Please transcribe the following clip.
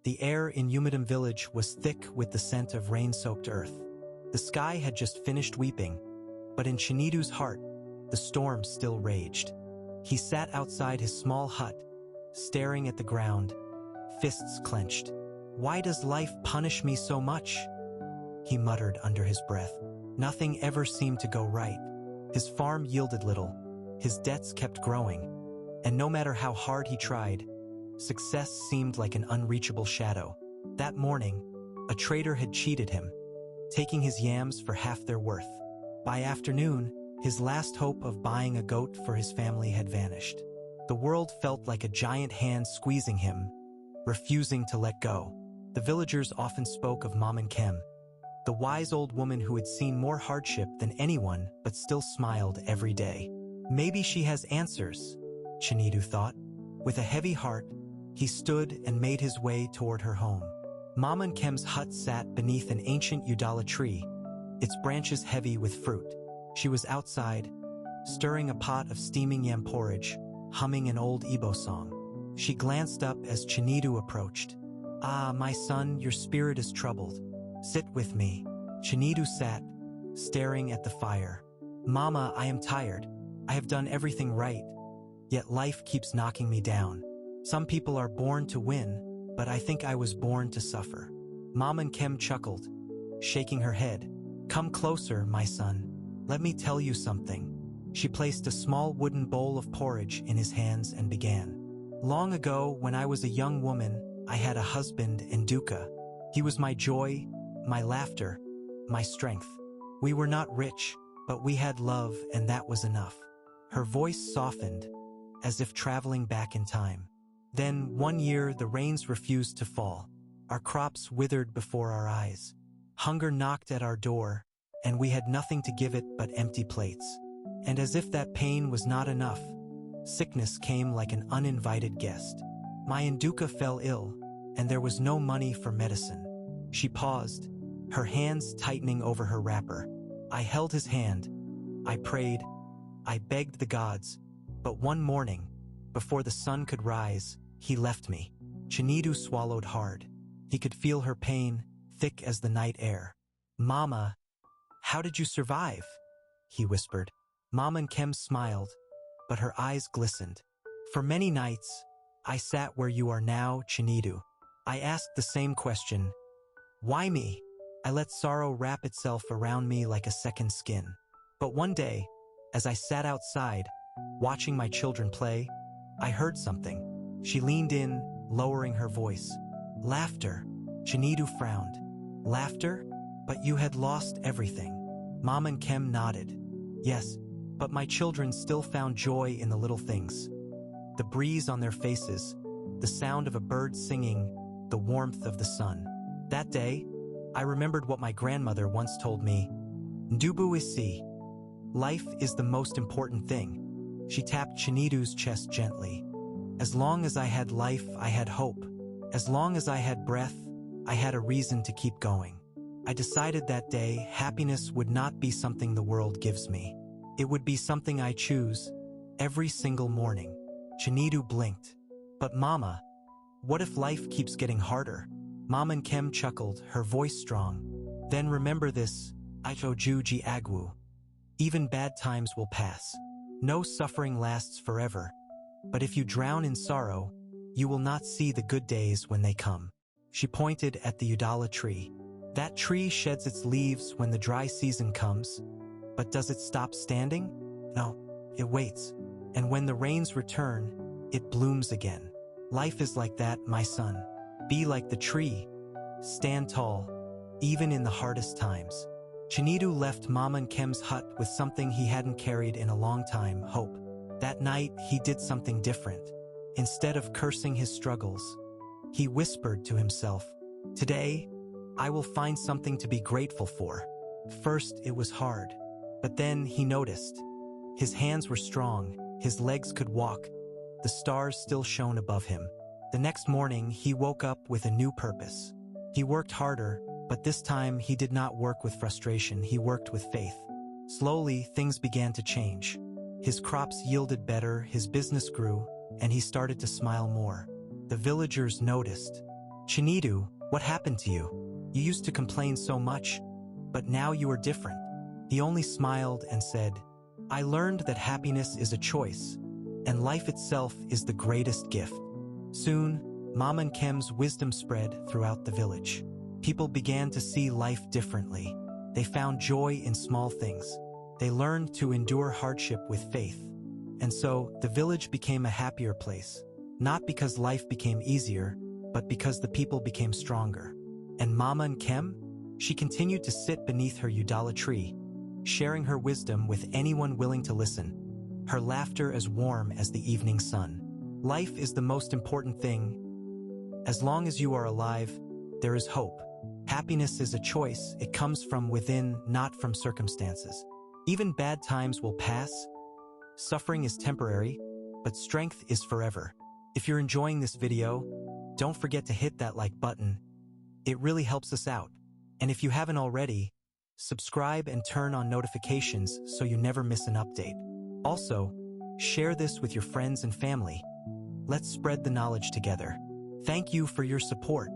The air in Umidam village was thick with the scent of rain-soaked earth. The sky had just finished weeping, but in Chinidu's heart, the storm still raged. He sat outside his small hut, staring at the ground, fists clenched. "Why does life punish me so much?" he muttered under his breath. Nothing ever seemed to go right. His farm yielded little, his debts kept growing, and no matter how hard he tried, success seemed like an unreachable shadow. That morning, a trader had cheated him, taking his yams for half their worth. By afternoon, his last hope of buying a goat for his family had vanished. The world felt like a giant hand squeezing him, refusing to let go. The villagers often spoke of Maman Kem, the wise old woman who had seen more hardship than anyone but still smiled every day. Maybe she has answers, Chinidu thought. With a heavy heart, he stood and made his way toward her home. Maman Kem's hut sat beneath an ancient Udala tree, its branches heavy with fruit. She was outside, stirring a pot of steaming yam porridge, humming an old Igbo song. She glanced up as Chinidu approached. "Ah, my son, your spirit is troubled. Sit with me." Chinidu sat, staring at the fire. "Mama, I am tired. I have done everything right. Yet life keeps knocking me down. Some people are born to win, but I think I was born to suffer." Maman Kem chuckled, shaking her head. "Come closer, my son. Let me tell you something." She placed a small wooden bowl of porridge in his hands and began. "Long ago, when I was a young woman, I had a husband, Nduka. He was my joy, my laughter, my strength. We were not rich, but we had love, and that was enough." Her voice softened, as if traveling back in time. "Then, one year, the rains refused to fall. Our crops withered before our eyes. Hunger knocked at our door, and we had nothing to give it but empty plates. And as if that pain was not enough, sickness came like an uninvited guest. My Nduka fell ill, and there was no money for medicine." She paused, her hands tightening over her wrapper. I held his hand. I prayed. I begged the gods. But one morning, before the sun could rise, he left me. Chinidu swallowed hard. He could feel her pain, thick as the night air. "Mama, how did you survive?" he whispered. Maman Kem smiled, but her eyes glistened. "For many nights, I sat where you are now, Chinidu. I asked the same question. Why me? I let sorrow wrap itself around me like a second skin. But one day, as I sat outside, watching my children play, I heard something." She leaned in, lowering her voice. "Laughter." Chinidu frowned. "Laughter? But you had lost everything." Maman Kem nodded. "Yes, but my children still found joy in the little things. The breeze on their faces, the sound of a bird singing, the warmth of the sun. That day, I remembered what my grandmother once told me. Ndubu isi. Life is the most important thing." She tapped Chinidu's chest gently. "As long as I had life, I had hope. As long as I had breath, I had a reason to keep going. I decided that day happiness would not be something the world gives me. It would be something I choose, every single morning." Chinidu blinked. "But Mama, what if life keeps getting harder?" Maman Kem chuckled, her voice strong. "Then remember this, Ichojuji Agwu. Even bad times will pass. No suffering lasts forever. But if you drown in sorrow, you will not see the good days when they come." She pointed at the Udala tree. "That tree sheds its leaves when the dry season comes. But does it stop standing? No, it waits. And when the rains return, it blooms again. Life is like that, my son. Be like the tree. Stand tall, even in the hardest times." Chinidu left Maman Kem's hut with something he hadn't carried in a long time, hope. That night, he did something different. Instead of cursing his struggles, he whispered to himself, "Today, I will find something to be grateful for." First, it was hard. But then he noticed. His hands were strong, his legs could walk. The stars still shone above him. The next morning, he woke up with a new purpose. He worked harder, but this time he did not work with frustration, he worked with faith. Slowly, things began to change. His crops yielded better, his business grew, and he started to smile more. The villagers noticed. Chinidu, what happened to you? You used to complain so much, but now you are different. He only smiled and said, I learned that happiness is a choice, and life itself is the greatest gift. Soon, Mama and Kem's wisdom spread throughout the village. People began to see life differently. They found joy in small things. They learned to endure hardship with faith. And so, the village became a happier place. Not because life became easier, but because the people became stronger. And Mama and Kem? She continued to sit beneath her Udala tree, sharing her wisdom with anyone willing to listen. Her laughter as warm as the evening sun. Life is the most important thing. As long as you are alive, there is hope. Happiness is a choice. It comes from within, not from circumstances. Even bad times will pass. Suffering is temporary, but strength is forever. If you're enjoying this video, don't forget to hit that like button. It really helps us out. And if you haven't already, subscribe and turn on notifications so you never miss an update. Also, share this with your friends and family. Let's spread the knowledge together. Thank you for your support.